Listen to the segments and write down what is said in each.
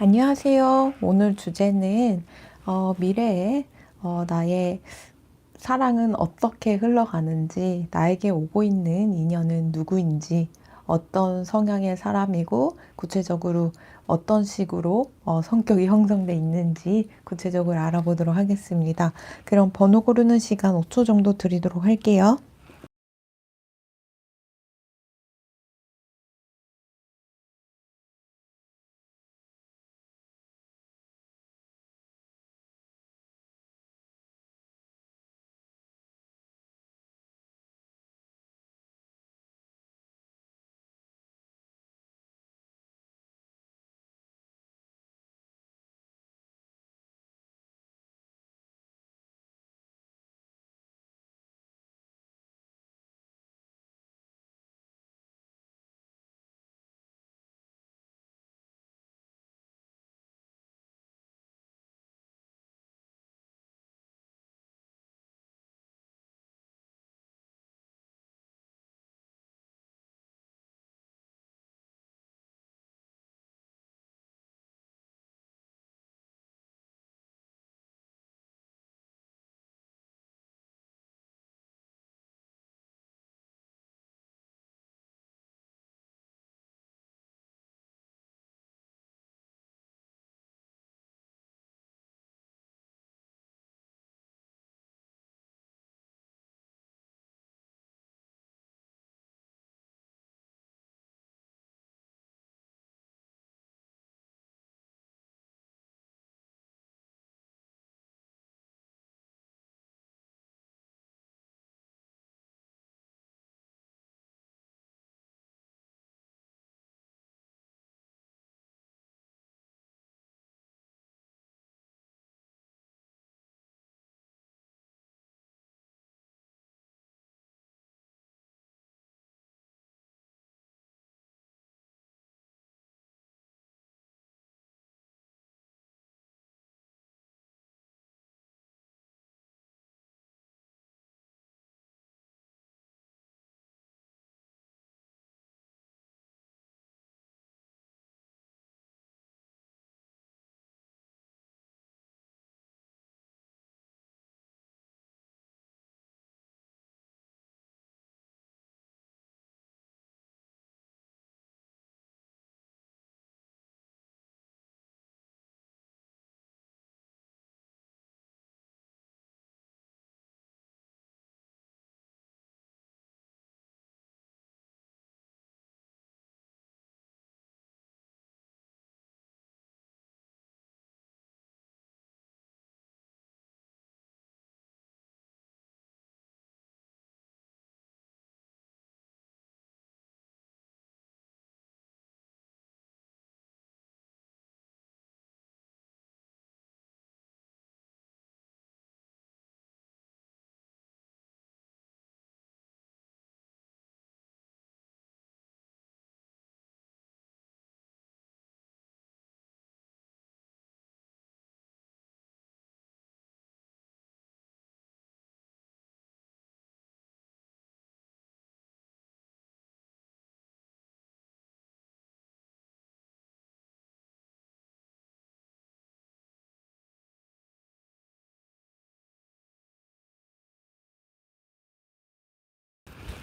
안녕하세요. 오늘 주제는 미래에 나의 사랑은 어떻게 흘러가는지, 나에게 오고 있는 인연은 누구인지, 어떤 성향의 사람이고, 구체적으로 어떤 식으로 성격이 형성돼 있는지 구체적으로 알아보도록 하겠습니다. 그럼 번호 고르는 시간 5초 정도 드리도록 할게요.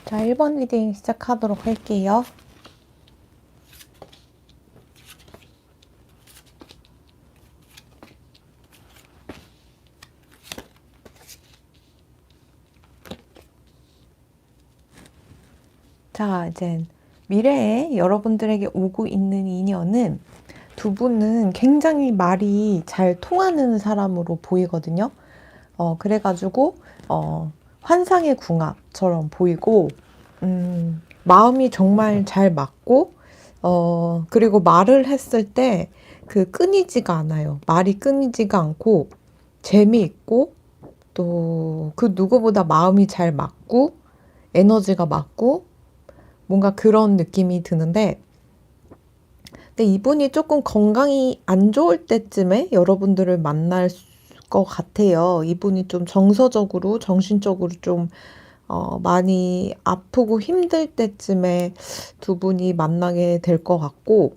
자, 1번 리딩 시작하도록 할게요. 자, 이제 미래에 여러분들에게 오고 있는 인연은 두 분은 굉장히 말이 잘 통하는 사람으로 보이거든요. 그래가지고, 환상의 궁합처럼 보이고, 마음이 정말 잘 맞고, 그리고 말을 했을 때 끊이지가 않아요. 말이 끊이지가 않고, 재미있고, 또 그 누구보다 마음이 잘 맞고, 에너지가 맞고, 뭔가 그런 느낌이 드는데, 근데 이분이 조금 건강이 안 좋을 때쯤에 여러분들을 만날 것 같아요. 이분이 좀 정서적으로, 정신적으로 좀 많이 아프고 힘들 때쯤에 두 분이 만나게 될 것 같고,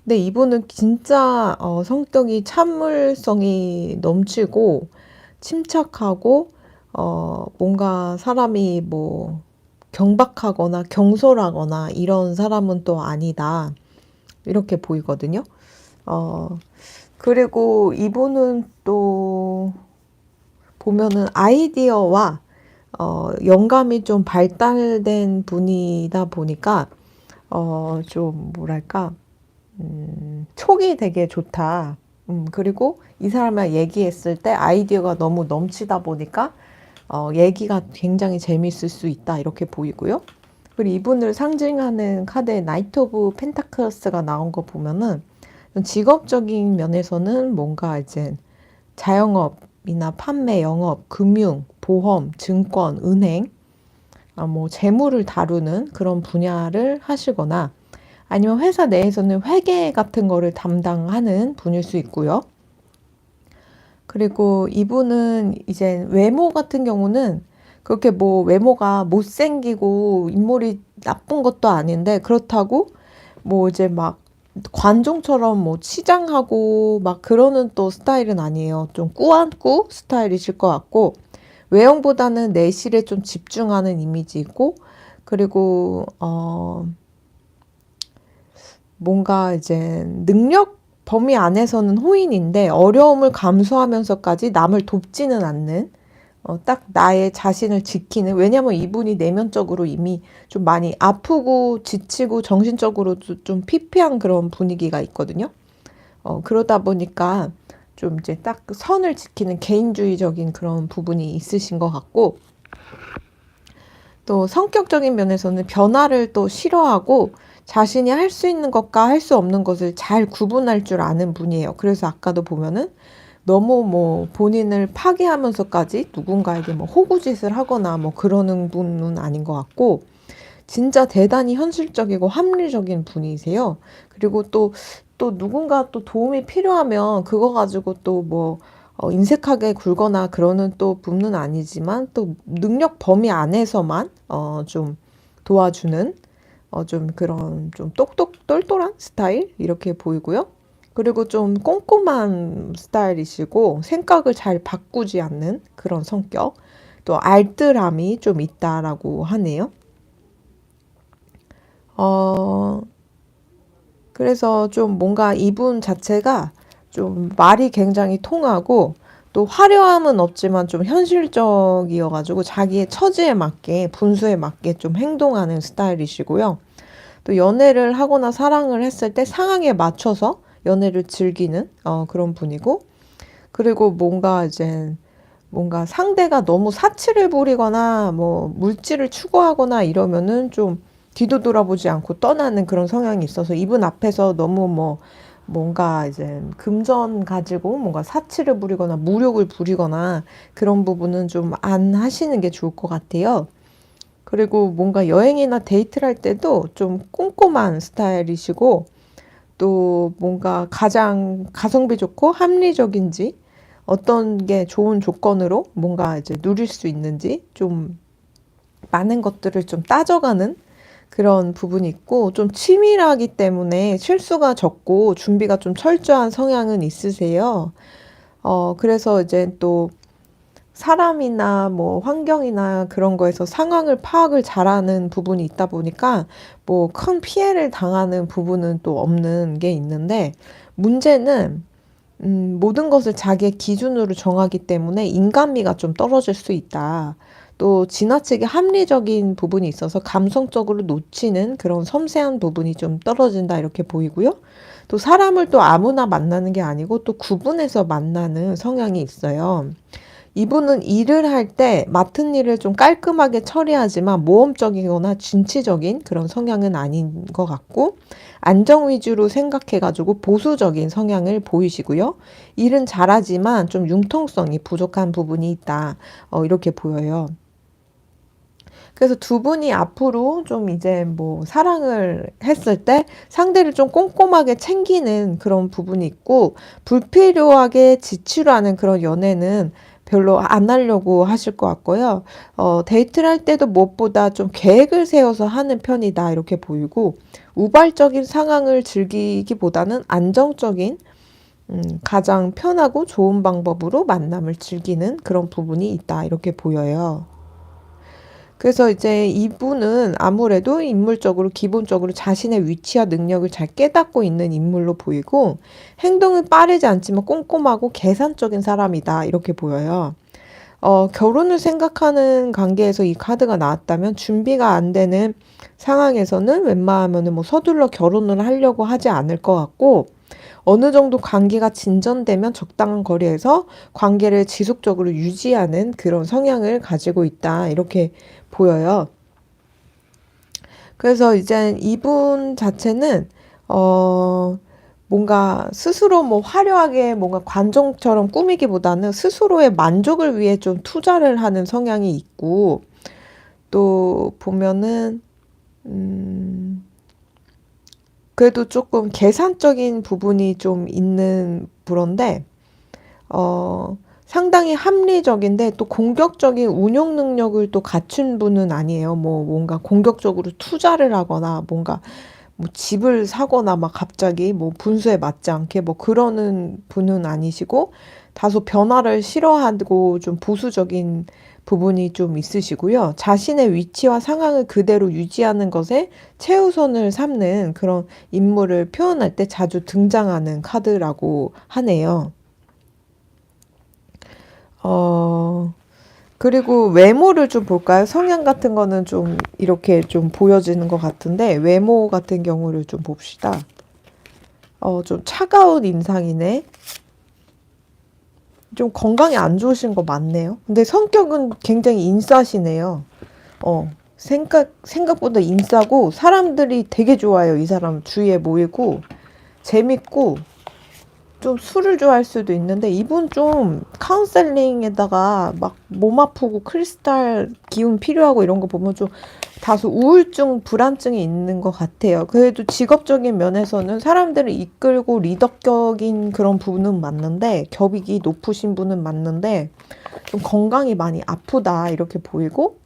근데 이분은 진짜 성격이 참을성이 넘치고 침착하고 뭔가 사람이 뭐 경박하거나 경솔하거나 이런 사람은 또 아니다. 이렇게 보이거든요. 어, 그리고 이분은 또 보면은 아이디어와 영감이 좀 발달된 분이다 보니까 좀 뭐랄까 촉이 되게 좋다. 그리고 이 사람이랑 얘기했을 때 아이디어가 너무 넘치다 보니까 얘기가 굉장히 재밌을 수 있다. 이렇게 보이고요. 그리고 이분을 상징하는 카드의 나이트 오브 펜타클스가 나온 거 보면은 직업적인 면에서는 뭔가 이제 자영업이나 판매, 영업, 금융, 보험, 증권, 은행, 뭐 재무를 다루는 그런 분야를 하시거나 아니면 회사 내에서는 회계 같은 거를 담당하는 분일 수 있고요. 그리고 이분은 이제 외모 같은 경우는 그렇게 뭐 외모가 못생기고 인물이 나쁜 것도 아닌데 그렇다고 뭐 이제 막 관종처럼 뭐 치장하고 막 그러는 또 스타일은 아니에요. 좀 꾸안꾸 스타일이실 것 같고 외형보다는 내실에 좀 집중하는 이미지고 그리고 뭔가 이제 능력 범위 안에서는 호인인데 어려움을 감수하면서까지 남을 돕지는 않는 딱 나의 자신을 지키는 왜냐면 이분이 내면적으로 이미 좀 많이 아프고 지치고 정신적으로도 좀 피폐한 그런 분위기가 있거든요. 그러다 보니까 좀 이제 딱 선을 지키는 개인주의적인 그런 부분이 있으신 것 같고 또 성격적인 면에서는 변화를 또 싫어하고 자신이 할 수 있는 것과 할 수 없는 것을 잘 구분할 줄 아는 분이에요. 그래서 아까도 보면은 너무 뭐 본인을 파괴하면서까지 누군가에게 뭐 호구짓을 하거나 뭐 그러는 분은 아닌 것 같고 진짜 대단히 현실적이고 합리적인 분이세요. 그리고 또 누군가 또 도움이 필요하면 그거 가지고 또 뭐 인색하게 굴거나 그러는 또 분은 아니지만 또 능력 범위 안에서만 좀 도와주는 좀 그런 좀 똑똑 똘똘한 스타일 이렇게 보이고요. 그리고 좀 꼼꼼한 스타일이시고 생각을 잘 바꾸지 않는 그런 성격. 또 알뜰함이 좀 있다라고 하네요. 어, 그래서 좀 뭔가 이분 자체가 좀 말이 굉장히 통하고 또 화려함은 없지만 좀 현실적이어가지고 자기의 처지에 맞게 분수에 맞게 좀 행동하는 스타일이시고요. 또 연애를 하거나 사랑을 했을 때 상황에 맞춰서 연애를 즐기는 그런 분이고 그리고 뭔가 이제 뭔가 상대가 너무 사치를 부리거나 뭐 물질을 추구하거나 이러면은 좀 뒤도 돌아보지 않고 떠나는 그런 성향이 있어서 이분 앞에서 너무 뭐 뭔가 이제 금전 가지고 뭔가 사치를 부리거나 무력을 부리거나 그런 부분은 좀 안 하시는 게 좋을 것 같아요. 그리고 뭔가 여행이나 데이트를 할 때도 좀 꼼꼼한 스타일이시고 또 뭔가 가장 가성비 좋고 합리적인지 어떤 게 좋은 조건으로 뭔가 이제 누릴 수 있는지 좀 많은 것들을 좀 따져가는 그런 부분이 있고 좀 치밀하기 때문에 실수가 적고 준비가 좀 철저한 성향은 있으세요. 그래서 이제 또 사람이나 뭐 환경이나 그런 거에서 상황을 파악을 잘하는 부분이 있다 보니까 뭐 큰 피해를 당하는 부분은 또 없는 게 있는데 문제는 모든 것을 자기의 기준으로 정하기 때문에 인간미가 좀 떨어질 수 있다. 또 지나치게 합리적인 부분이 있어서 감성적으로 놓치는 그런 섬세한 부분이 좀 떨어진다 이렇게 보이고요. 또 사람을 또 아무나 만나는 게 아니고 또 구분해서 만나는 성향이 있어요. 이분은 일을 할 때 맡은 일을 좀 깔끔하게 처리하지만 모험적이거나 진취적인 그런 성향은 아닌 것 같고 안정 위주로 생각해가지고 보수적인 성향을 보이시고요. 일은 잘하지만 좀 융통성이 부족한 부분이 있다. 이렇게 보여요. 그래서 두 분이 앞으로 좀 이제 뭐 사랑을 했을 때 상대를 좀 꼼꼼하게 챙기는 그런 부분이 있고 불필요하게 지치려는 그런 연애는 별로 안 하려고 하실 것 같고요. 데이트를 할 때도 무엇보다 좀 계획을 세워서 하는 편이다 이렇게 보이고 우발적인 상황을 즐기기보다는 안정적인 가장 편하고 좋은 방법으로 만남을 즐기는 그런 부분이 있다 이렇게 보여요. 그래서 이제 이분은 아무래도 인물적으로 기본적으로 자신의 위치와 능력을 잘 깨닫고 있는 인물로 보이고 행동은 빠르지 않지만 꼼꼼하고 계산적인 사람이다 이렇게 보여요. 결혼을 생각하는 관계에서 이 카드가 나왔다면 준비가 안 되는 상황에서는 웬만하면은 뭐 서둘러 결혼을 하려고 하지 않을 것 같고 어느 정도 관계가 진전되면 적당한 거리에서 관계를 지속적으로 유지하는 그런 성향을 가지고 있다. 이렇게 보여요. 그래서 이제 이분 자체는, 뭔가 스스로 뭐 화려하게 뭔가 관종처럼 꾸미기보다는 스스로의 만족을 위해 좀 투자를 하는 성향이 있고, 또 보면은, 음, 그래도 조금 계산적인 부분이 좀 있는 불어인데, 상당히 합리적인데 또 공격적인 운용 능력을 또 갖춘 분은 아니에요. 뭐 뭔가 공격적으로 투자를 하거나 뭔가 뭐 집을 사거나 막 갑자기 뭐 분수에 맞지 않게 뭐 그러는 분은 아니시고 다소 변화를 싫어하고 좀 보수적인 부분이 좀 있으시고요. 자신의 위치와 상황을 그대로 유지하는 것에 최우선을 삼는 그런 인물을 표현할 때 자주 등장하는 카드라고 하네요. 어, 그리고 외모를 좀 볼까요? 성향 같은 거는 좀 이렇게 좀 보여지는 것 같은데, 외모 같은 경우를 좀 봅시다. 좀 차가운 인상이네. 좀 건강이 안 좋으신 거 맞네요. 근데 성격은 굉장히 인싸시네요. 생각보다 인싸고, 사람들이 되게 좋아요. 이 사람 주위에 모이고, 재밌고, 좀 술을 좋아할 수도 있는데 이분 좀 카운셀링에다가 막 몸 아프고 크리스탈 기운 필요하고 이런 거 보면 좀 다소 우울증, 불안증이 있는 것 같아요. 그래도 직업적인 면에서는 사람들을 이끌고 리더격인 그런 부분은 맞는데 격이 높으신 분은 맞는데 좀 건강이 많이 아프다 이렇게 보이고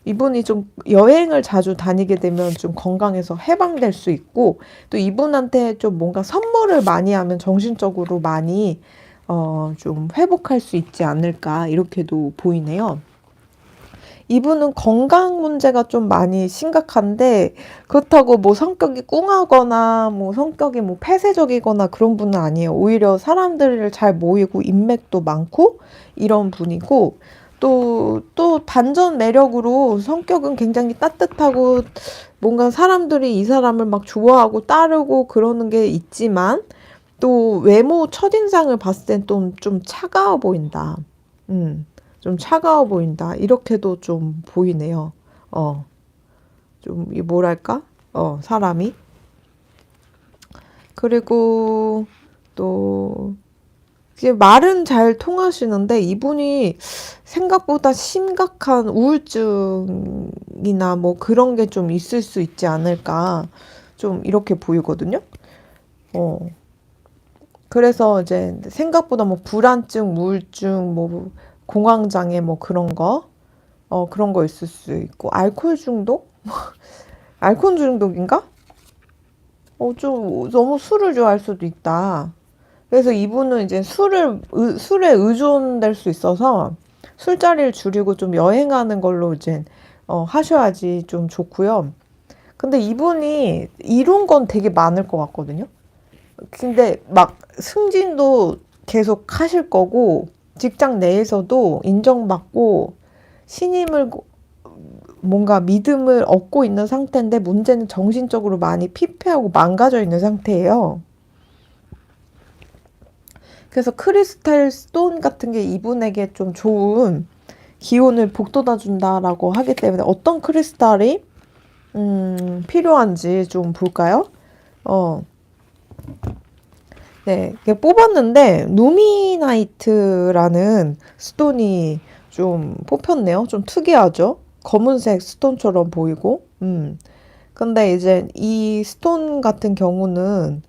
이분이 좀 여행을 자주 다니게 되면 좀 건강에서 해방될 수 있고 또 이분한테 좀 뭔가 선물을 많이 하면 정신적으로 많이 좀 회복할 수 있지 않을까 이렇게도 보이네요. 이분은 건강 문제가 좀 많이 심각한데 그렇다고 뭐 성격이 꿍하거나 뭐 성격이 뭐 폐쇄적이거나 그런 분은 아니에요. 오히려 사람들을 잘 모이고 인맥도 많고 이런 분이고 또 반전 매력으로 성격은 굉장히 따뜻하고 뭔가 사람들이 이 사람을 막 좋아하고 따르고 그러는 게 있지만 또 외모 첫인상을 봤을 땐 좀 차가워 보인다. 음. 좀 차가워 보인다. 이렇게도 좀 보이네요. 어, 뭐랄까? 사람이. 그리고 또, 이게 말은 잘 통하시는데 이분이 생각보다 심각한 우울증이나 뭐 그런 게 좀 있을 수 있지 않을까. 좀 이렇게 보이거든요. 어, 그래서 이제 생각보다 뭐 불안증, 우울증, 뭐 공황장애 뭐 그런 거 있을 수 있고, 알코올 중독? 알코올 중독인가? 좀 너무 술을 좋아할 수도 있다. 그래서 이분은 이제 술에 의존될 수 있어서 술자리를 줄이고 좀 여행하는 걸로 이제, 하셔야지 좀 좋고요. 근데 이분이 이룬 건 되게 많을 것 같거든요. 근데 막 승진도 계속 하실 거고, 직장 내에서도 인정받고, 신임을 뭔가 믿음을 얻고 있는 상태인데 문제는 정신적으로 많이 피폐하고 망가져 있는 상태예요. 그래서 크리스탈 스톤 같은 게 이분에게 좀 좋은 기운을 북돋아 준다라고 하기 때문에 어떤 크리스탈이 필요한지 좀 볼까요? 어, 네, 이게 뽑았는데 루미나이트라는 스톤이 좀 뽑혔네요. 좀 특이하죠? 검은색 스톤처럼 보이고. 근데 이제 이 스톤 같은 경우는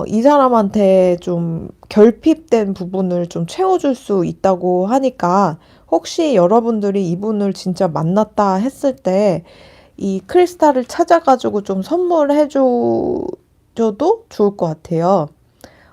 이 사람한테 좀 결핍된 부분을 좀 채워줄 수 있다고 하니까 혹시 여러분들이 이분을 진짜 만났다 했을 때 이 크리스탈을 찾아가지고 좀 선물해 줘도 좋을 것 같아요.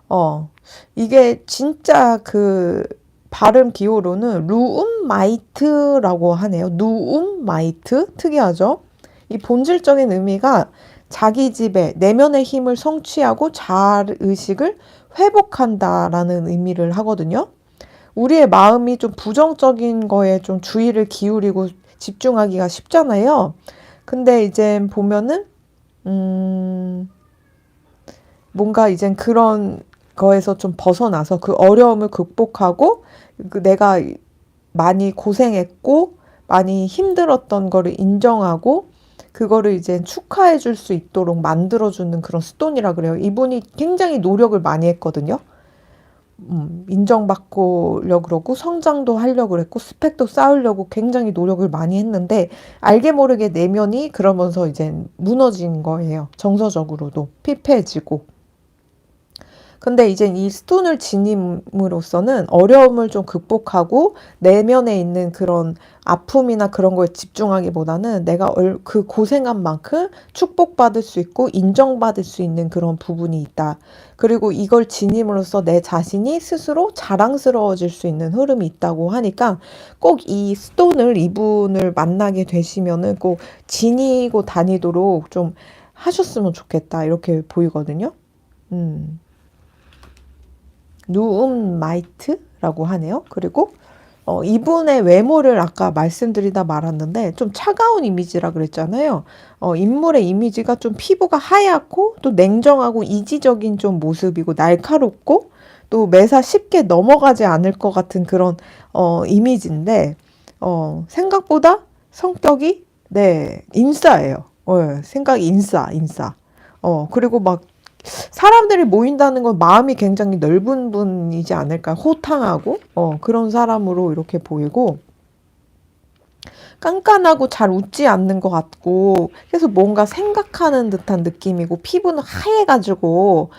어, 이게 진짜 그 발음 기호로는 루움마이트라고 하네요. 루움마이트? 특이하죠? 이 본질적인 의미가 자기 지배, 내면의 힘을 성취하고 자아의식을 회복한다라는 의미를 하거든요. 우리의 마음이 좀 부정적인 거에 좀 주의를 기울이고 집중하기가 쉽잖아요. 근데 이제 보면은, 음, 뭔가 이젠 그런 거에서 좀 벗어나서 그 어려움을 극복하고 그 내가 많이 고생했고 많이 힘들었던 거를 인정하고 그거를 이제 축하해 줄 수 있도록 만들어주는 그런 스톤이라 그래요. 이분이 굉장히 노력을 많이 했거든요. 인정받고려 그러고 성장도 하려고 그랬고 스펙도 쌓으려고 굉장히 노력을 많이 했는데 알게 모르게 내면이 그러면서 이제 무너진 거예요. 정서적으로도 피폐해지고. 근데 이제 이 스톤을 지님으로써는 어려움을 좀 극복하고 내면에 있는 그런 아픔이나 그런 거에 집중하기보다는 내가 그 고생한 만큼 축복받을 수 있고 인정받을 수 있는 그런 부분이 있다. 그리고 이걸 지님으로써 내 자신이 스스로 자랑스러워질 수 있는 흐름이 있다고 하니까 꼭 이 스톤을 이분을 만나게 되시면은 꼭 지니고 다니도록 좀 하셨으면 좋겠다. 이렇게 보이거든요. 음. 누움마이트라고 하네요. 그리고 이분의 외모를 아까 말씀드리다 말았는데 좀 차가운 이미지라 그랬잖아요. 인물의 이미지가 좀 피부가 하얗고 또 냉정하고 이지적인 좀 모습이고 날카롭고 또 매사 쉽게 넘어가지 않을 것 같은 그런 이미지인데 생각보다 성격이 네 인싸예요. 생각이 인싸. 그리고 막 사람들이 모인다는 건 마음이 굉장히 넓은 분이지 않을까. 호탕하고, 그런 사람으로 이렇게 보이고, 깐깐하고 잘 웃지 않는 것 같고, 그래서 뭔가 생각하는 듯한 느낌이고, 피부는 하얘가지고,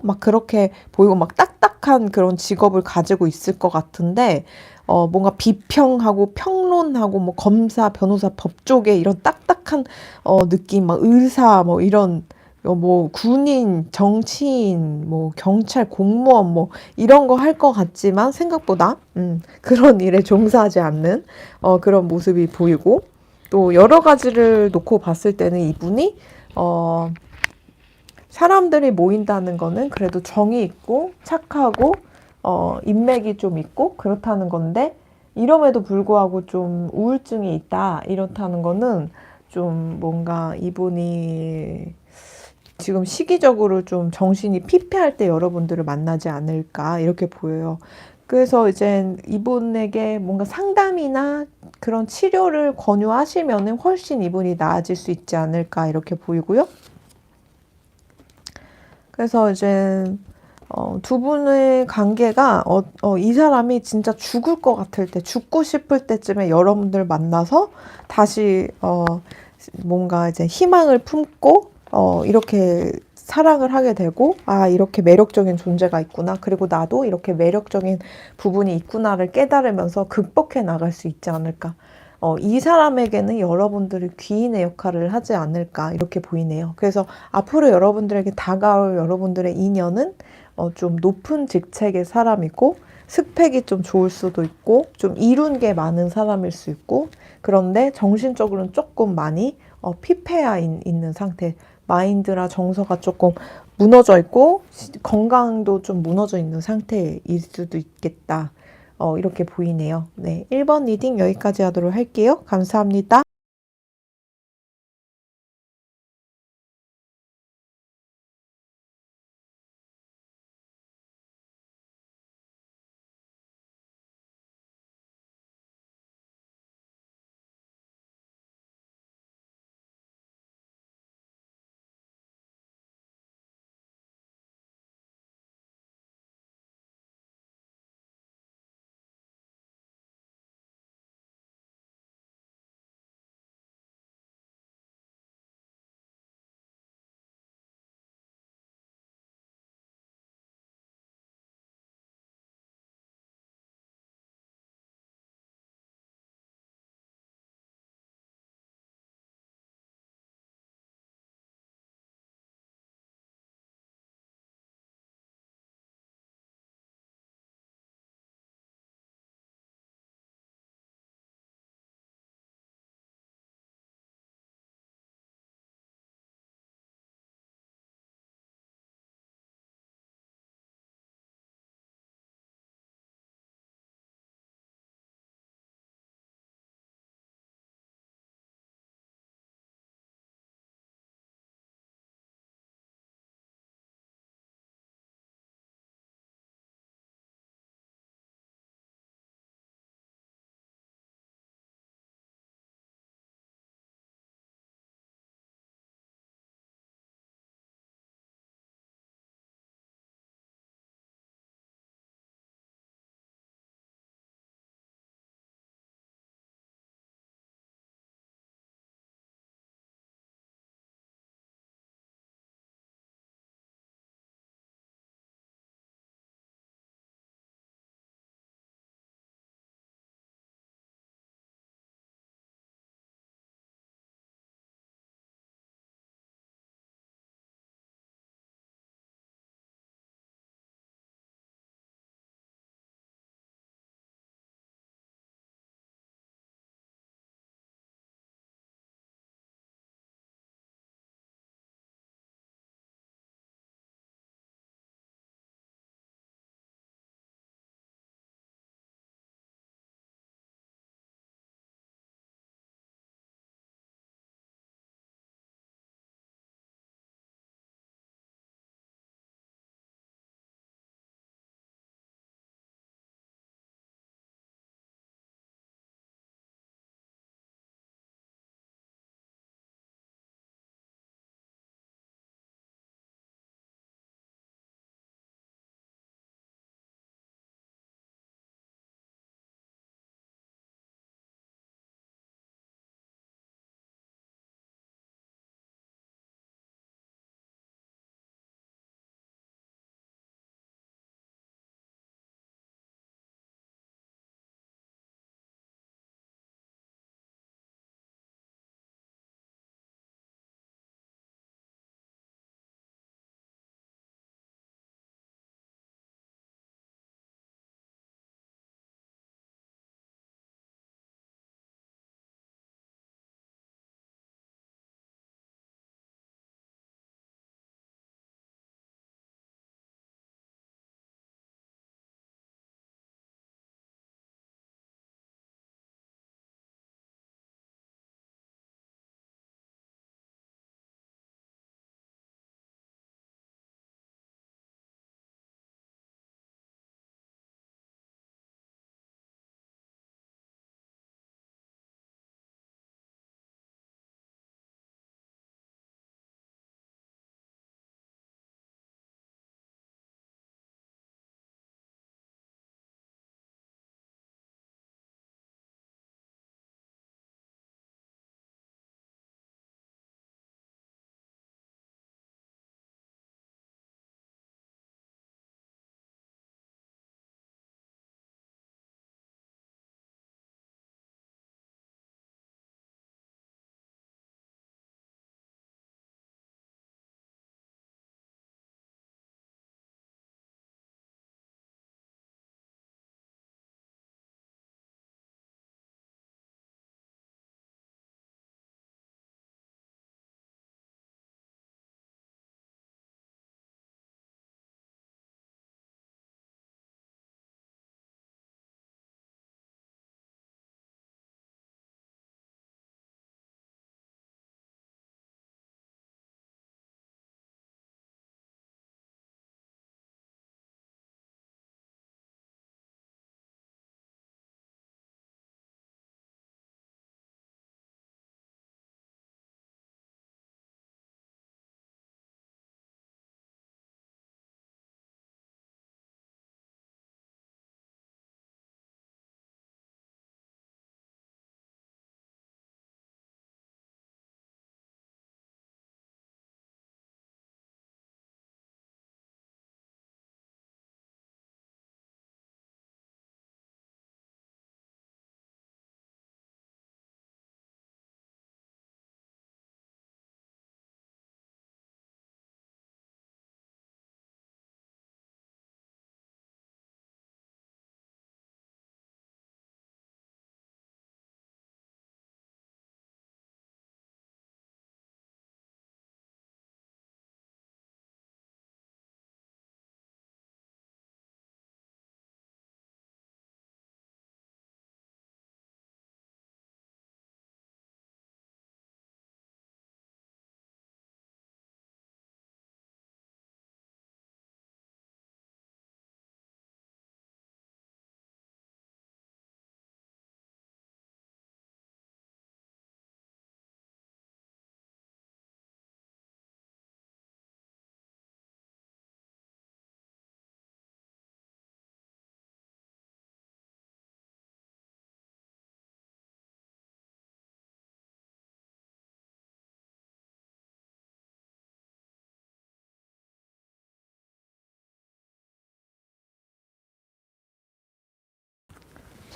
막 그렇게 보이고, 막 딱딱한 그런 직업을 가지고 있을 것 같은데, 뭔가 비평하고 평론하고, 뭐 검사, 변호사, 법조계 이런 딱딱한, 느낌, 막 의사, 뭐 이런, 뭐 군인, 정치인, 뭐 경찰, 공무원, 뭐 이런 거 할 것 같지만 생각보다 그런 일에 종사하지 않는 그런 모습이 보이고 또 여러 가지를 놓고 봤을 때는 이분이 어, 사람들이 모인다는 거는 그래도 정이 있고 착하고 인맥이 좀 있고 그렇다는 건데 이럼에도 불구하고 좀 우울증이 있다 이렇다는 거는 좀 뭔가 이분이 지금 시기적으로 좀 정신이 피폐할 때 여러분들을 만나지 않을까 이렇게 보여요. 그래서 이제 이분에게 뭔가 상담이나 그런 치료를 권유하시면은 훨씬 이분이 나아질 수 있지 않을까 이렇게 보이고요. 그래서 이제 두 분의 관계가 이 사람이 진짜 죽을 것 같을 때, 죽고 싶을 때쯤에 여러분들 만나서 다시 뭔가 이제 희망을 품고 이렇게 사랑을 하게 되고 아 이렇게 매력적인 존재가 있구나 그리고 나도 이렇게 매력적인 부분이 있구나를 깨달으면서 극복해 나갈 수 있지 않을까 이 사람에게는 여러분들이 귀인의 역할을 하지 않을까 이렇게 보이네요. 그래서 앞으로 여러분들에게 다가올 여러분들의 인연은 좀 높은 직책의 사람이고 스펙이 좀 좋을 수도 있고 좀 이룬 게 많은 사람일 수 있고 그런데 정신적으로는 조금 많이 피폐해 있는 상태 마인드나 정서가 조금 무너져 있고 건강도 좀 무너져 있는 상태일 수도 있겠다. 이렇게 보이네요. 네, 1번 리딩 여기까지 하도록 할게요. 감사합니다.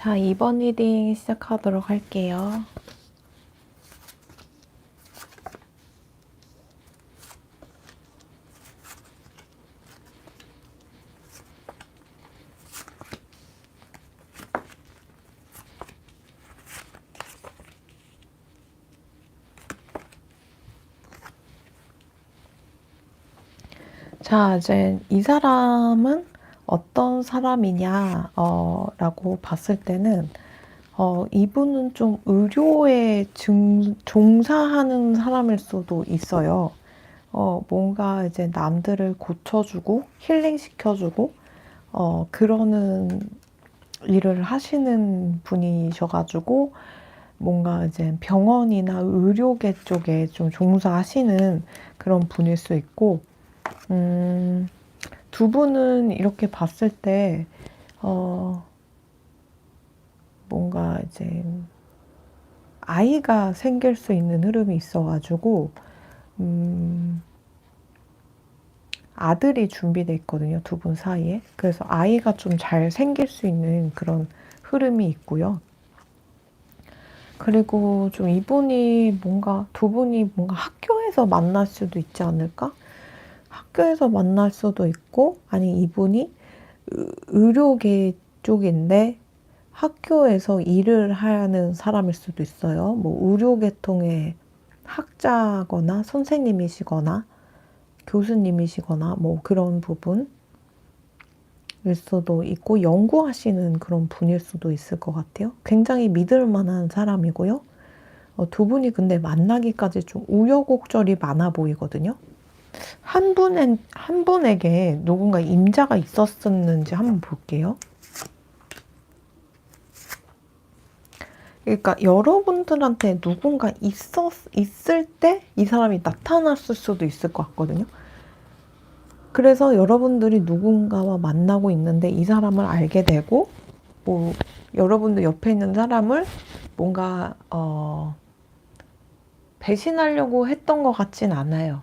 자, 2번 리딩 시작하도록 할게요. 자, 이제 이 사람은 어떤 사람이냐, 라고 봤을 때는, 이분은 좀 의료에 종사하는 사람일 수도 있어요. 뭔가 이제 남들을 고쳐주고, 힐링시켜주고, 그러는 일을 하시는 분이셔가지고, 뭔가 이제 병원이나 의료계 쪽에 좀 종사하시는 그런 분일 수 있고, 두 분은 이렇게 봤을 때, 뭔가 이제 아이가 생길 수 있는 흐름이 있어가지고, 아들이 준비돼 있거든요. 두 분 사이에. 그래서 아이가 좀 잘 생길 수 있는 그런 흐름이 있고요. 그리고 좀 두 분이 뭔가 학교에서 만날 수도 있지 않을까? 학교에서 만날 수도 있고, 아니, 이분이 의료계 쪽인데 학교에서 일을 하는 사람일 수도 있어요. 뭐 의료계통의 학자거나 선생님이시거나 교수님이시거나 뭐 그런 부분일 수도 있고 연구하시는 그런 분일 수도 있을 것 같아요. 굉장히 믿을 만한 사람이고요. 두 분이 근데 만나기까지 좀 우여곡절이 많아 보이거든요. 한 분에게 누군가 임자가 있었었는지 한번 볼게요. 그러니까 여러분들한테 누군가 있을 때 이 사람이 나타났을 수도 있을 것 같거든요. 그래서 여러분들이 누군가와 만나고 있는데 이 사람을 알게 되고, 뭐, 여러분들 옆에 있는 사람을 뭔가, 배신하려고 했던 것 같진 않아요.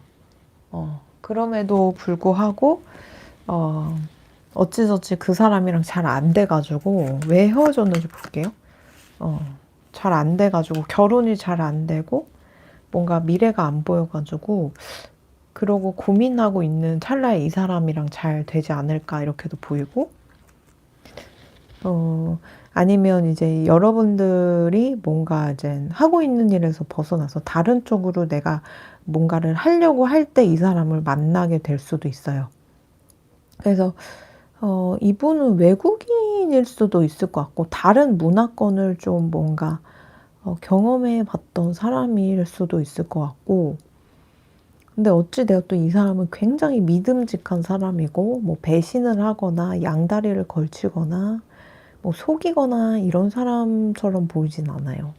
그럼에도 불구하고, 어찌저찌 그 사람이랑 잘 안 돼가지고, 왜 헤어졌는지 볼게요. 잘 안 돼가지고, 결혼이 잘 안 되고, 뭔가 미래가 안 보여가지고, 그러고 고민하고 있는 찰나에 이 사람이랑 잘 되지 않을까, 이렇게도 보이고, 아니면 이제 여러분들이 뭔가 이제 하고 있는 일에서 벗어나서 다른 쪽으로 내가 뭔가를 하려고 할 때 이 사람을 만나게 될 수도 있어요. 그래서 이분은 외국인일 수도 있을 것 같고 다른 문화권을 좀 뭔가 경험해 봤던 사람일 수도 있을 것 같고, 근데 어찌되었든 이 사람은 굉장히 믿음직한 사람이고 뭐 배신을 하거나 양다리를 걸치거나 뭐 속이거나 이런 사람처럼 보이진 않아요.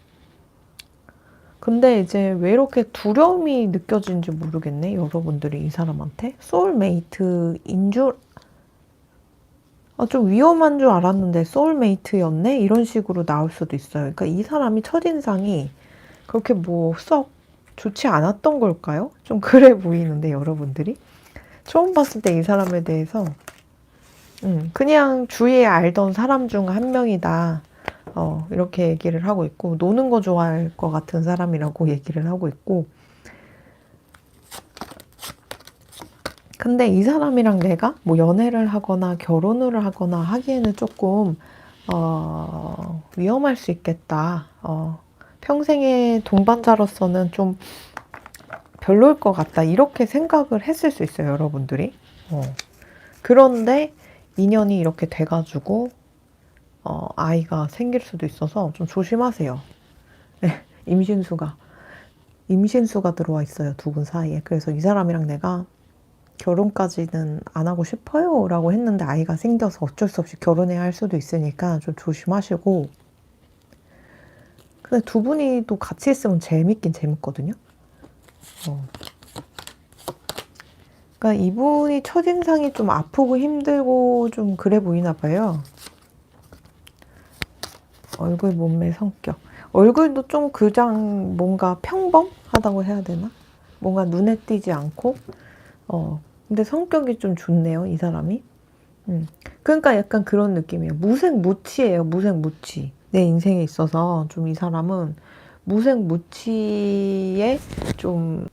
근데 이제 왜 이렇게 두려움이 느껴지는지 모르겠네, 여러분들이 이 사람한테. 소울메이트인 줄, 좀 위험한 줄 알았는데 소울메이트였네? 이런 식으로 나올 수도 있어요. 그러니까 이 사람이 첫인상이 그렇게 뭐 썩 좋지 않았던 걸까요? 좀 그래 보이는데, 여러분들이. 처음 봤을 때 이 사람에 대해서, 그냥 주위에 알던 사람 중 한 명이다. 이렇게 얘기를 하고 있고, 노는 거 좋아할 것 같은 사람이라고 얘기를 하고 있고, 근데 이 사람이랑 내가 뭐 연애를 하거나 결혼을 하거나 하기에는 조금, 위험할 수 있겠다. 평생의 동반자로서는 좀 별로일 것 같다. 이렇게 생각을 했을 수 있어요, 여러분들이. 그런데 인연이 이렇게 돼가지고, 아이가 생길 수도 있어서 좀 조심하세요. 네, 임신수가 들어와 있어요, 두 분 사이에. 그래서 이 사람이랑 내가 결혼까지는 안 하고 싶어요 라고 했는데 아이가 생겨서 어쩔 수 없이 결혼해야 할 수도 있으니까 좀 조심하시고. 근데 두 분이 또 같이 있으면 재밌긴 재밌거든요. 그러니까 이분이 첫인상이 좀 아프고 힘들고 좀 그래 보이나 봐요. 얼굴, 몸매, 성격. 얼굴도 좀 그냥 뭔가 평범하다고 해야 되나? 뭔가 눈에 띄지 않고. 근데 성격이 좀 좋네요, 이 사람이. 그러니까 약간 그런 느낌이에요. 무색무취예요. 무색무취. 내 인생에 있어서 좀 이 사람은 무색무취에 좀,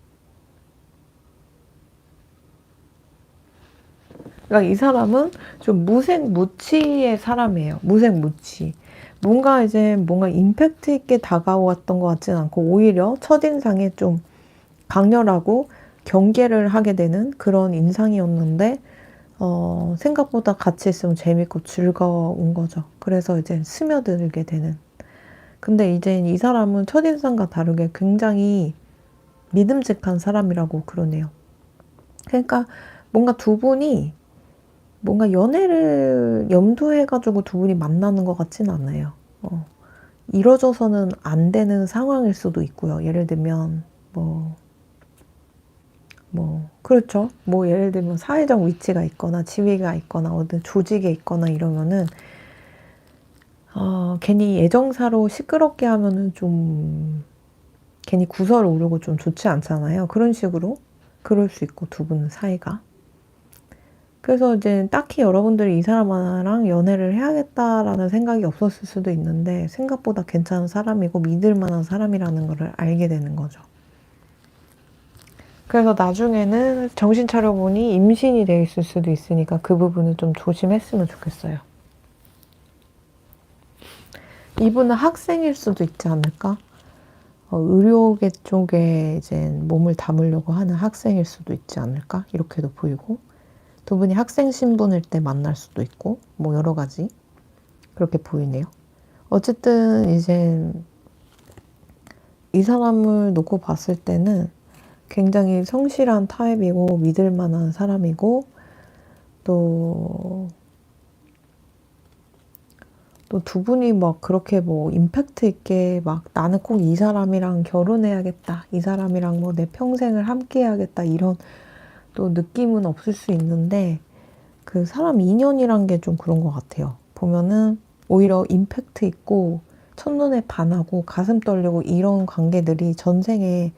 그러니까 이 사람은 좀 무색무취의 사람이에요. 무색무취. 뭔가 임팩트 있게 다가왔던 것 같진 않고 오히려 첫인상에 좀 강렬하고 경계를 하게 되는 그런 인상이었는데 생각보다 같이 있으면 재밌고 즐거운 거죠. 그래서 이제 스며들게 되는. 근데 이제 이 사람은 첫인상과 다르게 굉장히 믿음직한 사람이라고 그러네요. 그러니까 뭔가 두 분이 뭔가 연애를 염두해가지고 두 분이 만나는 것 같지는 않아요. 이뤄져서는 안 되는 상황일 수도 있고요. 예를 들면 그렇죠. 뭐 예를 들면 사회적 위치가 있거나 지위가 있거나 어떤 조직에 있거나 이러면은 괜히 애정사로 시끄럽게 하면은 좀 괜히 구설 오르고 좀 좋지 않잖아요. 그런 식으로 그럴 수 있고 두 분 사이가. 그래서 이제 딱히 여러분들이 이 사람랑 연애를 해야겠다라는 생각이 없었을 수도 있는데 생각보다 괜찮은 사람이고 믿을 만한 사람이라는 것을 알게 되는 거죠. 그래서 나중에는 정신 차려보니 임신이 돼 있을 수도 있으니까 그 부분은 좀 조심했으면 좋겠어요. 이분은 학생일 수도 있지 않을까? 의료계 쪽에 이제 몸을 담으려고 하는 학생일 수도 있지 않을까? 이렇게도 보이고 두 분이 학생 신분일 때 만날 수도 있고 뭐 여러 가지 그렇게 보이네요. 어쨌든 이제 이 사람을 놓고 봤을 때는 굉장히 성실한 타입이고 믿을 만한 사람이고 또 두 분이 막 그렇게 뭐 임팩트 있게 막 나는 꼭 이 사람이랑 결혼해야겠다. 이 사람이랑 뭐 내 평생을 함께 해야겠다. 이런 또 느낌은 없을 수 있는데 그 사람 인연이란 게 좀 그런 것 같아요. 보면은 오히려 임팩트 있고 첫눈에 반하고 가슴 떨리고 이런 관계들이 전생에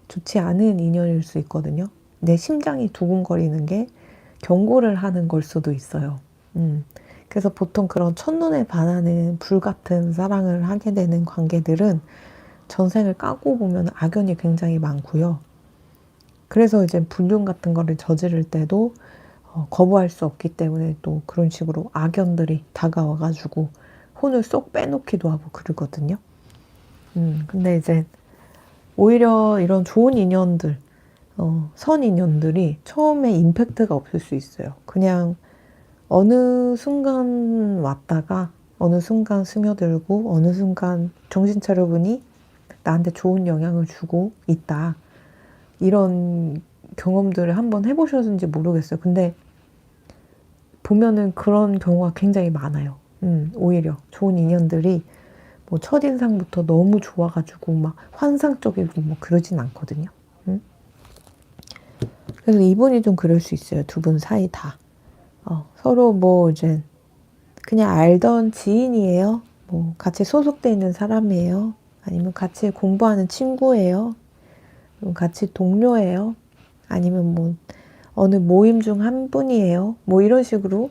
좋지 않은 인연일 수 있거든요. 내 심장이 두근거리는 게 경고를 하는 걸 수도 있어요. 그래서 보통 그런 첫눈에 반하는 불같은 사랑을 하게 되는 관계들은 전생을 까고 보면 악연이 굉장히 많고요. 그래서 이제 불륜 같은 거를 저지를 때도 거부할 수 없기 때문에 또 그런 식으로 악연들이 다가와가지고 혼을 쏙 빼놓기도 하고 그러거든요. 근데 이제 오히려 이런 좋은 인연들, 선 인연들이 처음에 임팩트가 없을 수 있어요. 그냥 어느 순간 왔다가 어느 순간 스며들고 어느 순간 정신 차려보니 나한테 좋은 영향을 주고 있다. 이런 경험들을 한번 해보셨는지 모르겠어요. 근데 보면은 그런 경우가 굉장히 많아요. 오히려 좋은 인연들이 뭐 첫인상부터 너무 좋아가지고 막 환상적이고 뭐 그러진 않거든요. 그래서 이분이 좀 그럴 수 있어요. 두 분 사이 다. 서로 뭐 이제 그냥 알던 지인이에요. 뭐 같이 소속돼 있는 사람이에요. 아니면 같이 공부하는 친구예요. 같이 동료예요. 아니면 뭐 어느 모임 중 한 분이에요. 뭐 이런 식으로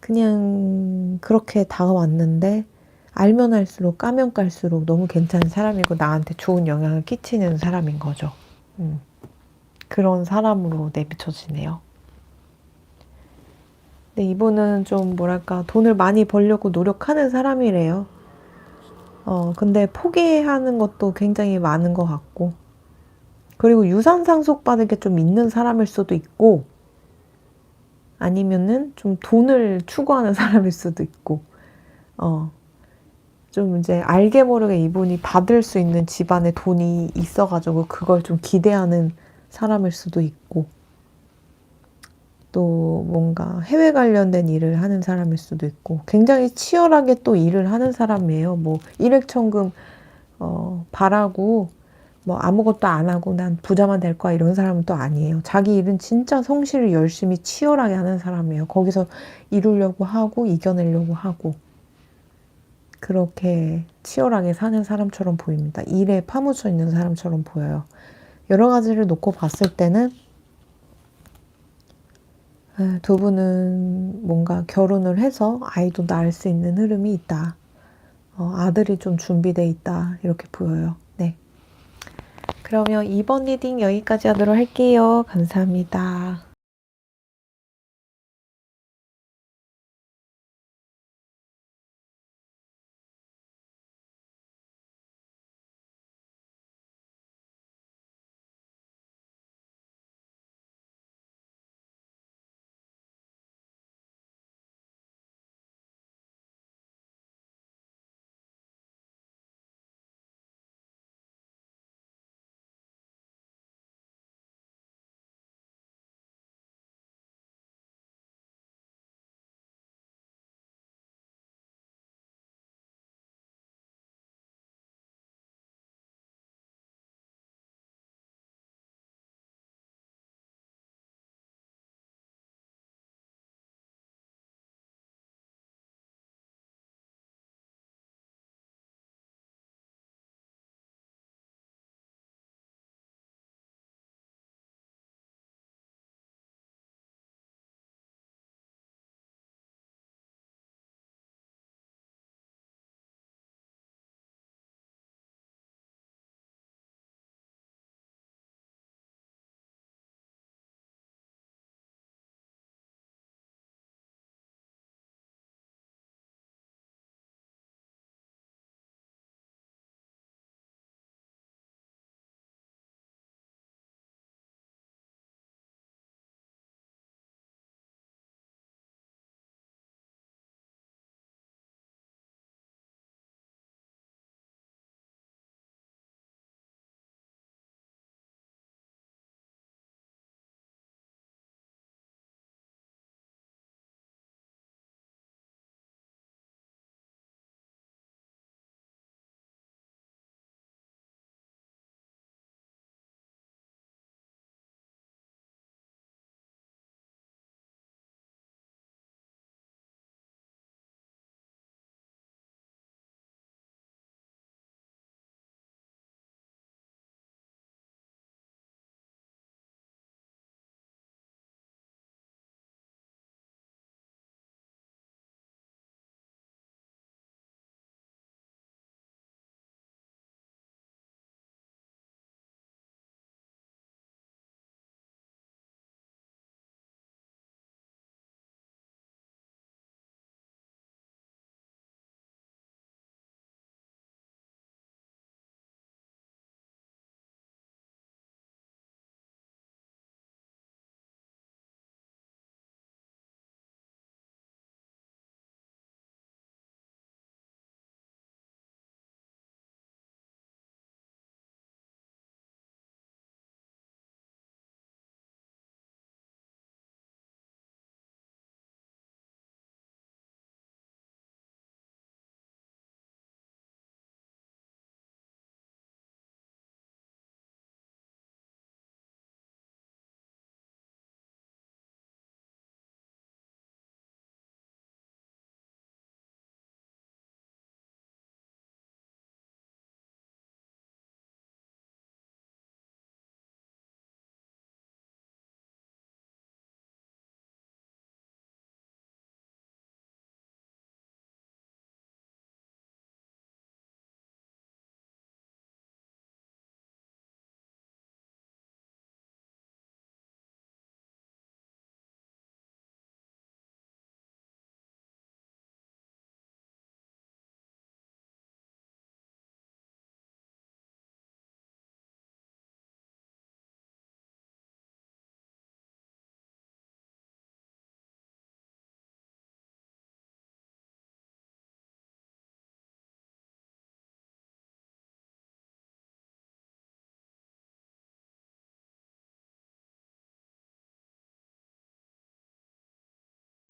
그냥 그렇게 다가왔는데 알면 알수록 까면 깔수록 너무 괜찮은 사람이고 나한테 좋은 영향을 끼치는 사람인 거죠. 그런 사람으로 내비쳐지네요. 근데 이분은 좀 뭐랄까 돈을 많이 벌려고 노력하는 사람이래요. 근데 포기하는 것도 굉장히 많은 것 같고 그리고 유산 상속받을 게 좀 있는 사람일 수도 있고 아니면은 좀 돈을 추구하는 사람일 수도 있고 좀 이제 알게 모르게 이분이 받을 수 있는 집안에 돈이 있어가지고 그걸 좀 기대하는 사람일 수도 있고 또 뭔가 해외 관련된 일을 하는 사람일 수도 있고 굉장히 치열하게 또 일을 하는 사람이에요. 뭐 일확천금 바라고 뭐 아무것도 안 하고 난 부자만 될 거야 이런 사람은 또 아니에요. 자기 일은 진짜 성실히 열심히 치열하게 하는 사람이에요. 거기서 이루려고 하고 이겨내려고 하고 그렇게 치열하게 사는 사람처럼 보입니다. 일에 파묻혀 있는 사람처럼 보여요. 여러 가지를 놓고 봤을 때는 두 분은 뭔가 결혼을 해서 아이도 낳을 수 있는 흐름이 있다. 아들이 좀 준비돼 있다. 이렇게 보여요. 네. 그러면 2번 리딩 여기까지 하도록 할게요. 감사합니다.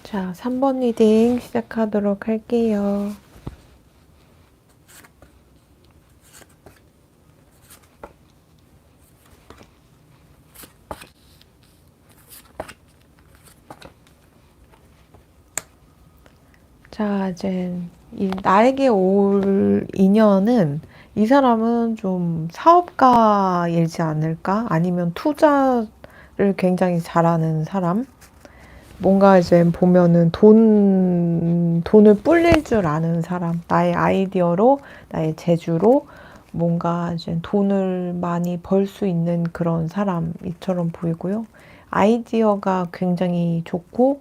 자, 3번 리딩 시작하도록 할게요. 자, 이제 나에게 올 인연은 이 사람은 좀 사업가이지 않을까? 아니면 투자를 굉장히 잘하는 사람? 뭔가 이제 보면은 돈을 불릴 줄 아는 사람, 나의 아이디어로, 나의 재주로 뭔가 이제 돈을 많이 벌 수 있는 그런 사람이처럼 보이고요. 아이디어가 굉장히 좋고,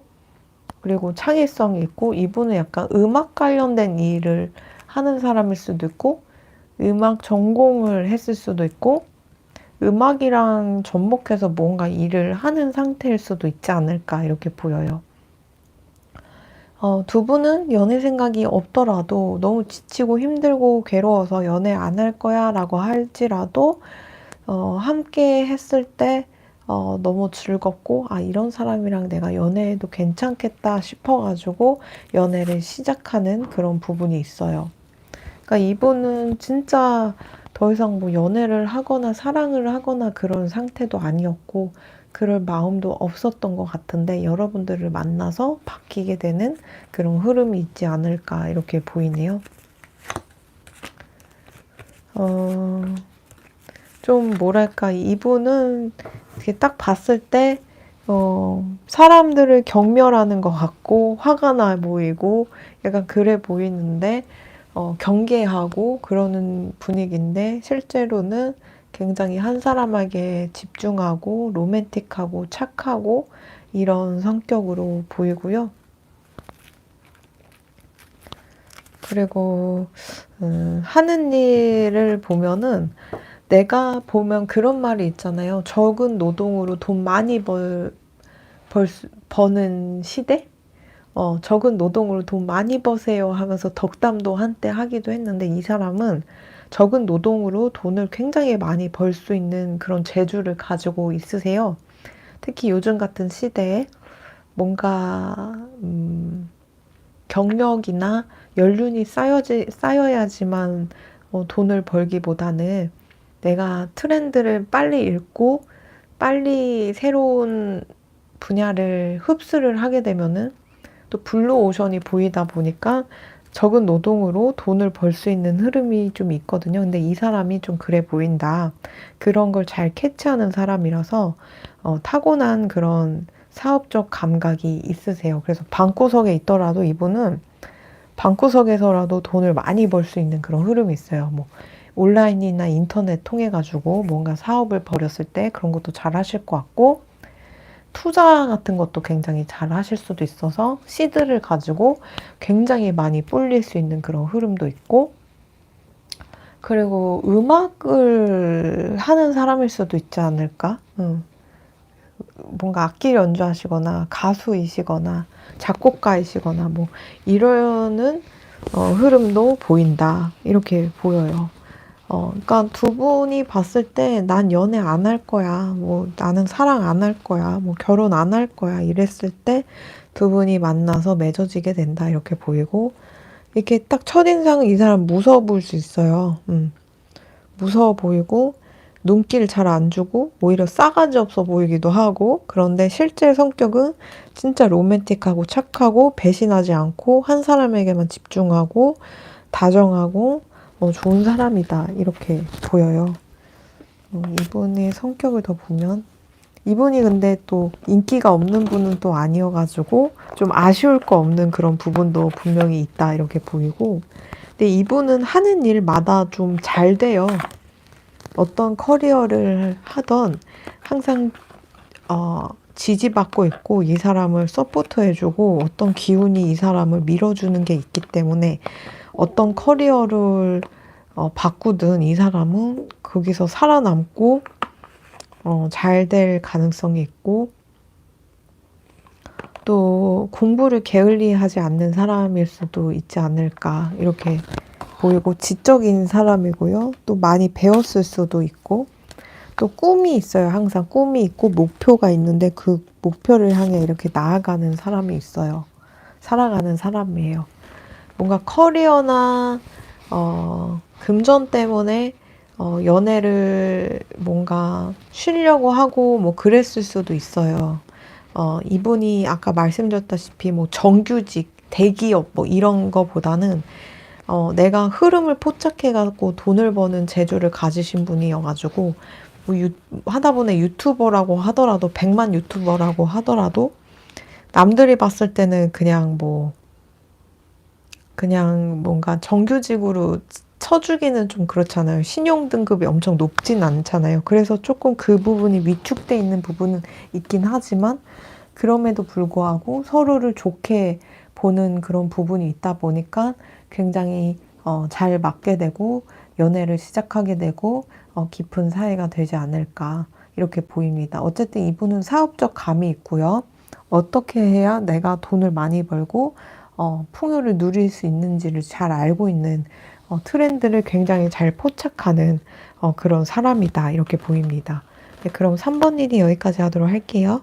그리고 창의성이 있고, 이분은 약간 음악 관련된 일을 하는 사람일 수도 있고, 음악 전공을 했을 수도 있고, 음악이랑 접목해서 뭔가 일을 하는 상태일 수도 있지 않을까 이렇게 보여요. 두 분은 연애 생각이 없더라도 너무 지치고 힘들고 괴로워서 연애 안 할 거야 라고 할지라도 함께 했을 때 너무 즐겁고 아 이런 사람이랑 내가 연애해도 괜찮겠다 싶어가지고 연애를 시작하는 그런 부분이 있어요. 그러니까 이분은 진짜 더 이상 뭐 연애를 하거나 사랑을 하거나 그런 상태도 아니었고 그럴 마음도 없었던 것 같은데 여러분들을 만나서 바뀌게 되는 그런 흐름이 있지 않을까 이렇게 보이네요. 좀 뭐랄까 이분은 이렇게 딱 봤을 때 사람들을 경멸하는 것 같고 화가 나 보이고 약간 그래 보이는데 경계하고 그러는 분위기인데 실제로는 굉장히 한 사람에게 집중하고 로맨틱하고 착하고 이런 성격으로 보이고요. 그리고 하는 일을 보면은 내가 보면 그런 말이 있잖아요. 적은 노동으로 돈 많이 버는 시대? 적은 노동으로 돈 많이 버세요 하면서 덕담도 한때 하기도 했는데 이 사람은 적은 노동으로 돈을 굉장히 많이 벌 수 있는 그런 재주를 가지고 있으세요. 특히 요즘 같은 시대에 뭔가 경력이나 연륜이 쌓여야지만 돈을 벌기보다는 내가 트렌드를 빨리 읽고 빨리 새로운 분야를 흡수를 하게 되면은 또 블루오션이 보이다 보니까 적은 노동으로 돈을 벌 수 있는 흐름이 좀 있거든요. 근데 이 사람이 좀 그래 보인다. 그런 걸 잘 캐치하는 사람이라서 타고난 그런 사업적 감각이 있으세요. 그래서 방구석에 있더라도 이분은 방구석에서라도 돈을 많이 벌 수 있는 그런 흐름이 있어요. 뭐 온라인이나 인터넷 통해 가지고 뭔가 사업을 벌였을 때 그런 것도 잘 하실 것 같고 투자 같은 것도 굉장히 잘 하실 수도 있어서 시드를 가지고 굉장히 많이 불릴 수 있는 그런 흐름도 있고 그리고 음악을 하는 사람일 수도 있지 않을까? 뭔가 악기를 연주하시거나 가수이시거나 작곡가이시거나 뭐 이러는 흐름도 보인다. 이렇게 보여요. 그러니까 두 분이 봤을 때 난 연애 안 할 거야. 뭐 나는 사랑 안 할 거야. 뭐 결혼 안 할 거야. 이랬을 때 두 분이 만나서 맺어지게 된다. 이렇게 보이고 이렇게 딱 첫인상은 이 사람 무서워 보일 수 있어요. 무서워 보이고 눈길 잘 안 주고 오히려 싸가지 없어 보이기도 하고 그런데 실제 성격은 진짜 로맨틱하고 착하고 배신하지 않고 한 사람에게만 집중하고 다정하고 좋은 사람이다 이렇게 보여요. 이분의 성격을 더 보면 이분이 근데 또 인기가 없는 분은 또 아니어가지고 좀 아쉬울 거 없는 그런 부분도 분명히 있다 이렇게 보이고 근데 이분은 하는 일마다 좀 잘 돼요. 어떤 커리어를 하던 항상 지지받고 있고 이 사람을 서포트해주고 어떤 기운이 이 사람을 밀어주는 게 있기 때문에 어떤 커리어를 바꾸든 이 사람은 거기서 살아남고 잘 될 가능성이 있고 또 공부를 게을리하지 않는 사람일 수도 있지 않을까 이렇게 보이고 지적인 사람이고요. 또 많이 배웠을 수도 있고 또 꿈이 있어요. 항상 꿈이 있고 목표가 있는데 그 목표를 향해 이렇게 나아가는 사람이 있어요. 살아가는 사람이에요. 뭔가 커리어나 금전 때문에 연애를 뭔가 쉬려고 하고 뭐 그랬을 수도 있어요. 이분이 아까 말씀드렸다시피 뭐 정규직, 대기업 뭐 이런 거보다는 내가 흐름을 포착해갖고 돈을 버는 재주를 가지신 분이어가지고 뭐 하다 보니 유튜버라고 하더라도 100만 유튜버라고 하더라도 남들이 봤을 때는 그냥 뭔가 정규직으로 쳐주기는 좀 그렇잖아요. 신용 등급이 엄청 높진 않잖아요. 그래서 조금 그 부분이 위축돼 있는 부분은 있긴 하지만 그럼에도 불구하고 서로를 좋게 보는 그런 부분이 있다 보니까 굉장히 잘 맞게 되고 연애를 시작하게 되고 깊은 사이가 되지 않을까 이렇게 보입니다. 어쨌든 이분은 사업적 감이 있고요. 어떻게 해야 내가 돈을 많이 벌고 풍요를 누릴 수 있는지를 잘 알고 있는 트렌드를 굉장히 잘 포착하는 그런 사람이다 이렇게 보입니다. 네, 그럼 3번 일이 여기까지 하도록 할게요.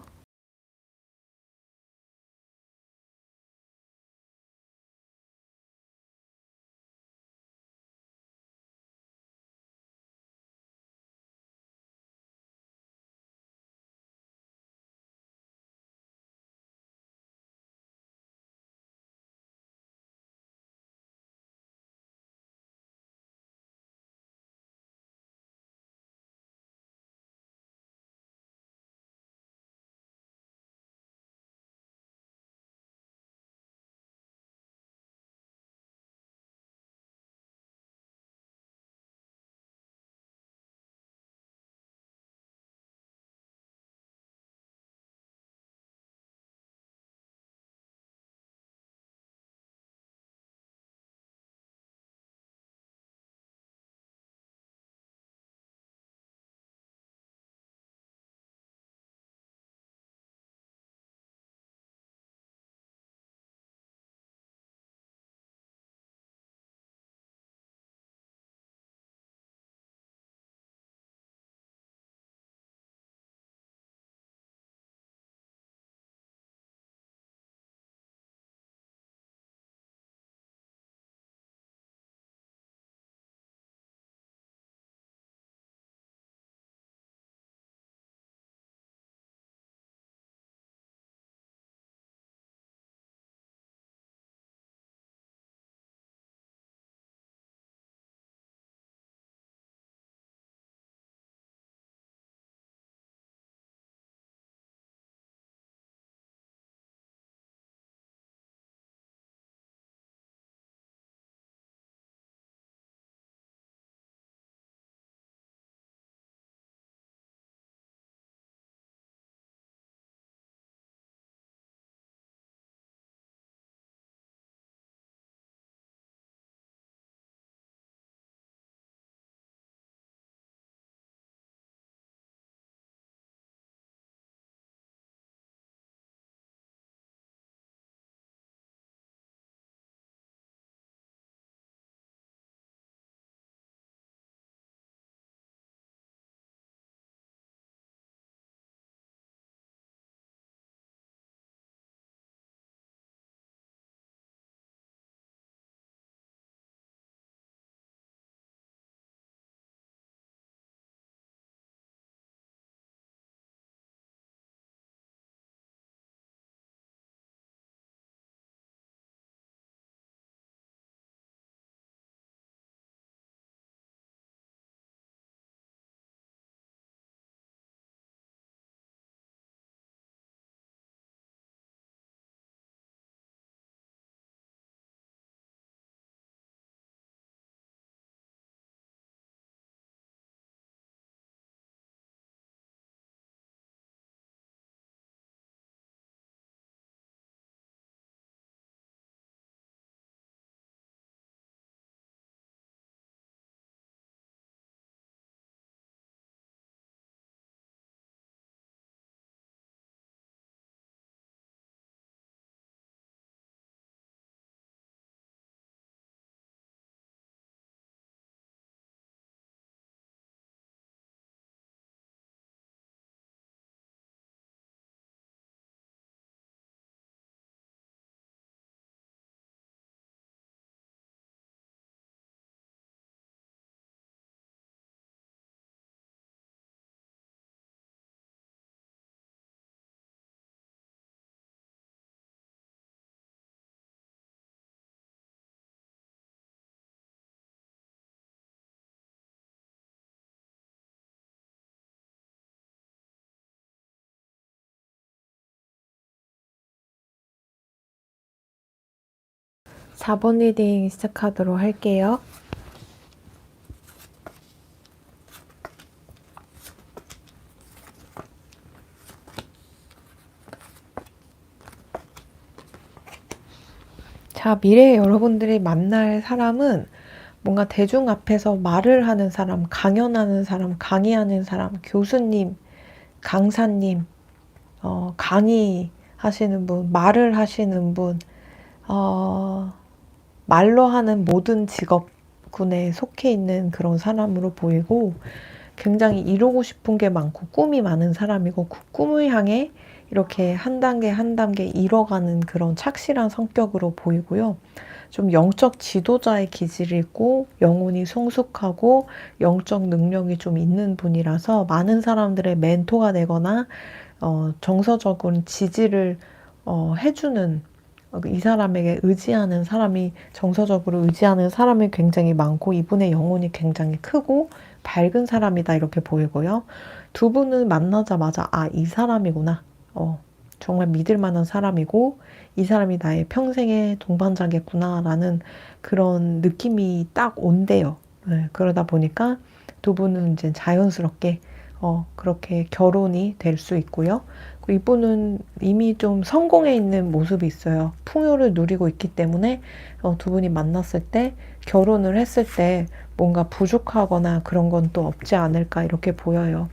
4번 리딩 시작하도록 할게요. 자, 미래에 여러분들이 만날 사람은 뭔가 대중 앞에서 말을 하는 사람, 강연하는 사람, 강의하는 사람, 교수님, 강사님, 강의하시는 분, 말을 하시는 분, 말로 하는 모든 직업군에 속해 있는 그런 사람으로 보이고, 굉장히 이루고 싶은 게 많고 꿈이 많은 사람이고, 그 꿈을 향해 이렇게 한 단계 한 단계 이뤄가는 그런 착실한 성격으로 보이고요. 좀 영적 지도자의 기질이 있고 영혼이 성숙하고 영적 능력이 좀 있는 분이라서 많은 사람들의 멘토가 되거나 정서적인 지지를 해주는, 이 사람에게 의지하는 사람이, 정서적으로 의지하는 사람이 굉장히 많고 이분의 영혼이 굉장히 크고 밝은 사람이다 이렇게 보이고요. 두 분은 만나자마자 이 사람이구나, 정말 믿을 만한 사람이고 이 사람이 나의 평생의 동반자겠구나 라는 그런 느낌이 딱 온대요. 네, 그러다 보니까 두 분은 이제 자연스럽게 그렇게 결혼이 될 수 있고요. 이분은 이미 좀 성공해 있는 모습이 있어요. 풍요를 누리고 있기 때문에 두 분이 만났을 때, 결혼을 했을 때 뭔가 부족하거나 그런 건 또 없지 않을까 이렇게 보여요.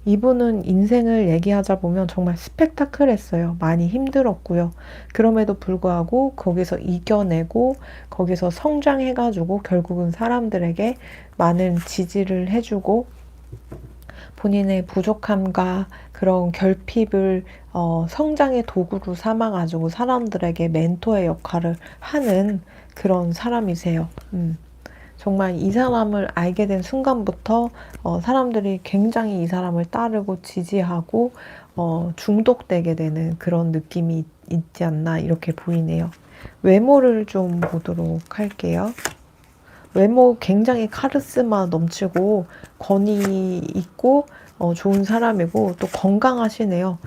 이분은 인생을 얘기하자 보면 정말 스펙타클했어요. 많이 힘들었고요. 그럼에도 불구하고 거기서 이겨내고 거기서 성장해가지고 결국은 사람들에게 많은 지지를 해주고 본인의 부족함과 그런 결핍을 성장의 도구로 삼아가지고 사람들에게 멘토의 역할을 하는 그런 사람이세요. 정말 이 사람을 알게 된 순간부터 사람들이 굉장히 이 사람을 따르고 지지하고 중독되게 되는 그런 느낌이 있지 않나 이렇게 보이네요. 외모를 좀 보도록 할게요. 외모 굉장히 카리스마 넘치고 권위 있고 좋은 사람이고 또 건강하시네요.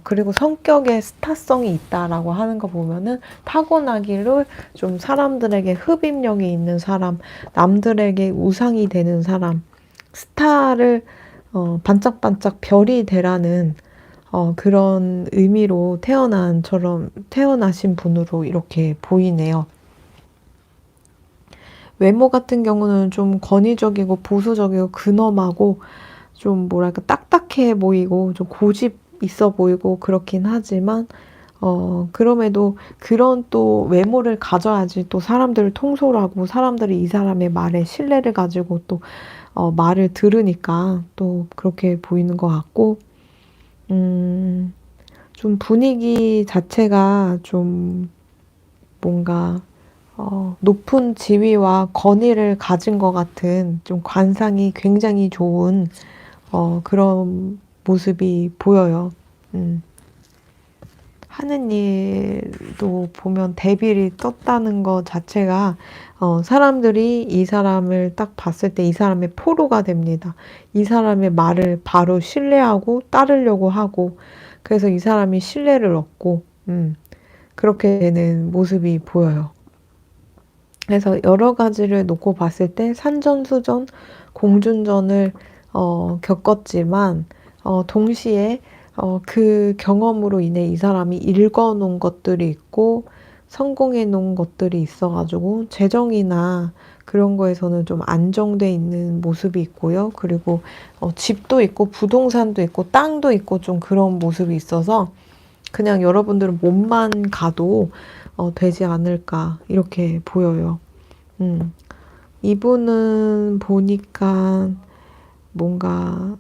그리고 성격에 스타성이 있다라고 하는 거 보면은 타고나기를 좀 사람들에게 흡입력이 있는 사람, 남들에게 우상이 되는 사람, 스타를 반짝반짝 별이 되라는 그런 의미로 태어나신 분으로 이렇게 보이네요. 외모 같은 경우는 좀 권위적이고 보수적이고 근엄하고 좀 뭐랄까 딱딱해 보이고 좀 고집 있어 보이고 그렇긴 하지만 그럼에도 그런 또 외모를 가져야지 또 사람들을 통솔하고 사람들이 이 사람의 말에 신뢰를 가지고 또 말을 들으니까 또 그렇게 보이는 것 같고 좀 분위기 자체가 좀 뭔가 높은 지위와 권위를 가진 것 같은 좀 관상이 굉장히 좋은 그런 모습이 보여요. 하는 일도 보면 대빌이 떴다는 것 자체가 사람들이 이 사람을 딱 봤을 때 이 사람의 포로가 됩니다. 이 사람의 말을 바로 신뢰하고 따르려고 하고 그래서 이 사람이 신뢰를 얻고 그렇게 되는 모습이 보여요. 그래서 여러 가지를 놓고 봤을 때 산전수전, 공준전을 겪었지만 동시에 그 경험으로 인해 이 사람이 읽어놓은 것들이 있고 성공해 놓은 것들이 있어가지고 재정이나 그런 거에서는 좀 안정돼 있는 모습이 있고요. 그리고 집도 있고 부동산도 있고 땅도 있고 좀 그런 모습이 있어서 그냥 여러분들은 몸만 가도 되지 않을까 이렇게 보여요. 이분은 보니까 뭔가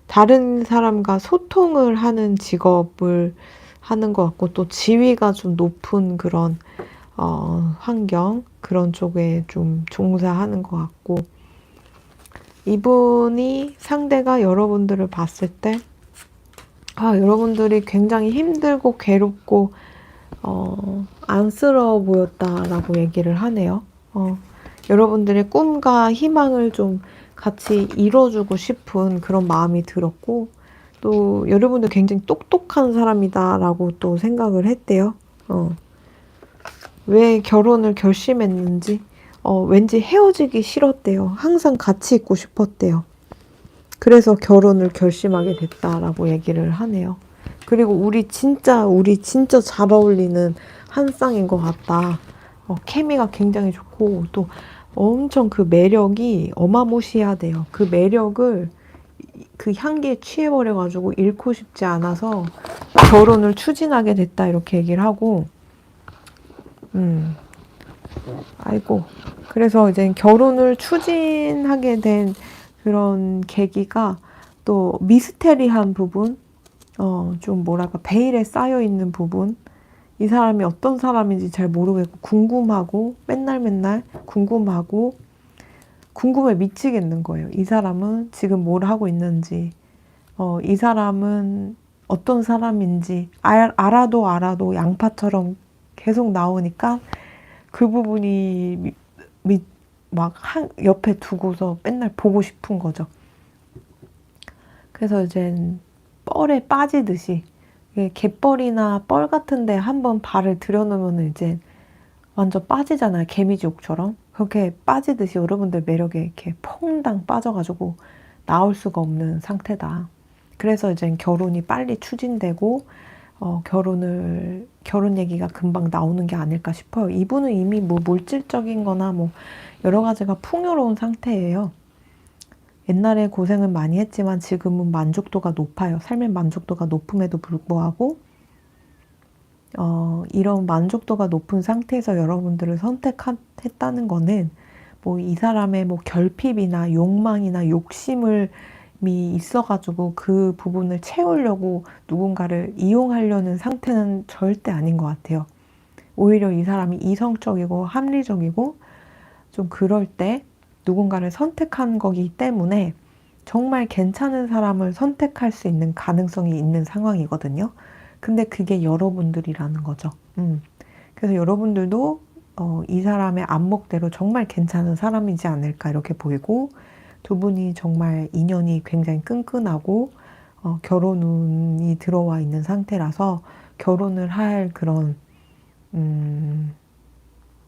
다른 사람과 소통을 하는 직업을 하는 것 같고 또 지위가 좀 높은 그런 환경 그런 쪽에 좀 종사하는 것 같고 이분이 상대가 여러분들을 봤을 때 여러분들이 굉장히 힘들고 괴롭고 안쓰러워 보였다라고 얘기를 하네요. 여러분들의 꿈과 희망을 좀 같이 이뤄주고 싶은 그런 마음이 들었고 또 여러분들 굉장히 똑똑한 사람이다라고 또 생각을 했대요. 왜 결혼을 결심했는지, 왠지 헤어지기 싫었대요. 항상 같이 있고 싶었대요. 그래서 결혼을 결심하게 됐다라고 얘기를 하네요. 그리고 우리 진짜 잘 어울리는 한 쌍인 것 같다. 케미가 굉장히 좋고, 또 엄청 그 매력이 어마무시하대요. 그 매력을 그 향기에 취해버려가지고 잃고 싶지 않아서 결혼을 추진하게 됐다. 이렇게 얘기를 하고, 음, 아이고. 그래서 이제 결혼을 추진하게 된 그런 계기가 또 미스테리한 부분, 좀 뭐랄까, 베일에 쌓여 있는 부분, 이 사람이 어떤 사람인지 잘 모르겠고, 궁금하고, 맨날 궁금하고, 궁금해 미치겠는 거예요. 이 사람은 지금 뭘 하고 있는지, 이 사람은 어떤 사람인지, 알아도 양파처럼 계속 나오니까 그 부분이 막 옆에 두고서 맨날 보고 싶은 거죠. 그래서 이제 뻘에 빠지듯이 갯벌이나 뻘 같은데 한번 발을 들여놓으면 이제 완전 빠지잖아요. 개미지옥처럼. 그렇게 빠지듯이 여러분들 매력에 이렇게 퐁당 빠져가지고 나올 수가 없는 상태다. 그래서 이제 결혼이 빨리 추진되고 결혼 얘기가 금방 나오는 게 아닐까 싶어요. 이분은 이미 뭐 물질적인 거나 뭐 여러 가지가 풍요로운 상태예요. 옛날에 고생을 많이 했지만 지금은 만족도가 높아요. 삶의 만족도가 높음에도 불구하고 이런 만족도가 높은 상태에서 여러분들을 선택했다는 거는 뭐 이 사람의 뭐 결핍이나 욕망이나 욕심을 있어가지고 그 부분을 채우려고 누군가를 이용하려는 상태는 절대 아닌 것 같아요. 오히려 이 사람이 이성적이고 합리적이고 좀 그럴 때 누군가를 선택한 거기 때문에 정말 괜찮은 사람을 선택할 수 있는 가능성이 있는 상황이거든요. 근데 그게 여러분들이라는 거죠. 그래서 여러분들도 이 사람의 안목대로 정말 괜찮은 사람이지 않을까 이렇게 보이고, 두 분이 정말 인연이 굉장히 끈끈하고 결혼운이 들어와 있는 상태라서 결혼을 할 그런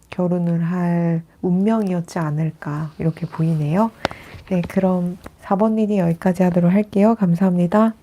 결혼을 할 운명이었지 않을까 이렇게 보이네요. 네, 그럼 4번 리딩 여기까지 하도록 할게요. 감사합니다.